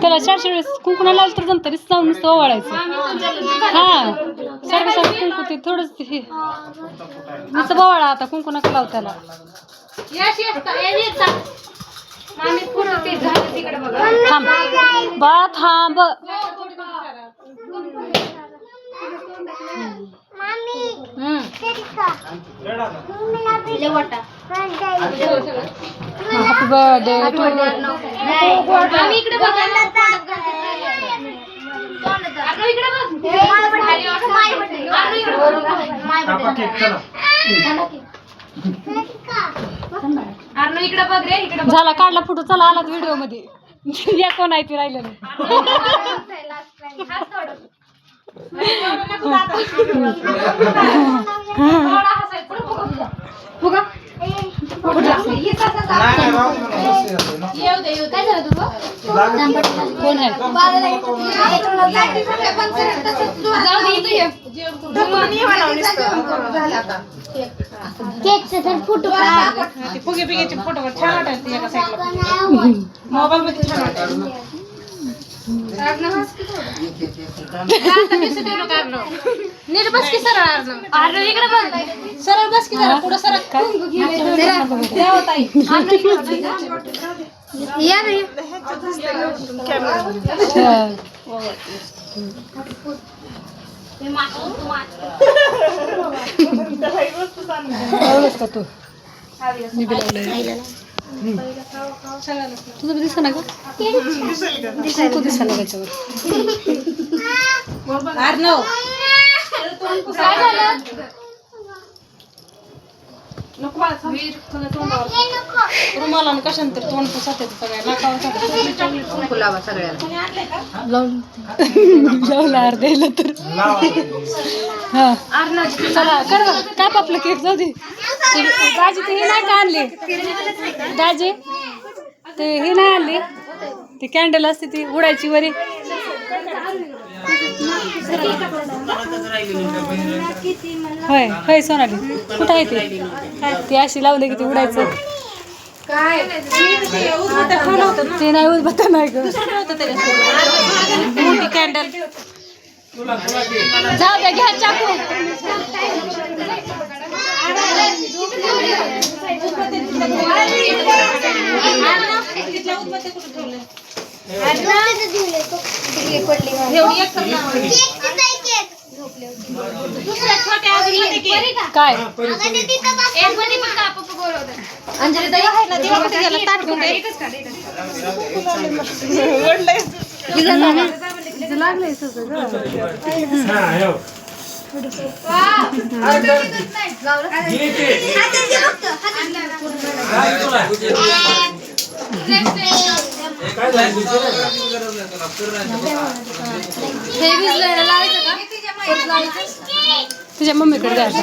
त्याला 400 वेळेस कुंकुना लावलं तर जमतं जाऊन नुसतं ओवाळायचं. हा सारखं सारखं कुंकू ते थोडंच हे नुसतं ओवाळा. आता कुंकू नका लाव त्याला. थांब बा थांब. हॅपी बर्थडे टू झाला काढला फोटो. चला आला व्हिडिओ मध्ये. या कोण आहे ती राहिलं नाही. कोण आहे फोटो फुगे बिगेचे फोटो छान वाटत एका साईडला. मोबाईल मध्ये छान वाटत. नीट बस की सरळ. अर्णव इकडे बघ. सरळ बस की जरा पुढे सरळ. या रे का तू मी तुझं दिसत ना का तू दिसा ना त्याच्यावर. अर्णव काय झालं. रुमाला कशानंतर तोंड पुसत सगळ्या नाकावर सगळ्याला लावलं अर्ध्याला तर. हा चला कर काय पापलं केक. जाऊ दे दाजी ते हे नाही का आणले. दाजी ते हे नाही आणले. ते कॅन्डल असते ती उडायची वरी. होय होय सोनाली कुठं आहे ती अशी लावली की ती उडायचं. ते नाही उदबत्ता नाही ग. मोठी कॅन्डल. जाऊ द्या घ्या चाकू. काय अंजली ताई आहे ना देवाला ताट घेऊन लागलंय तुझ्या मम्मीकडे जायचं.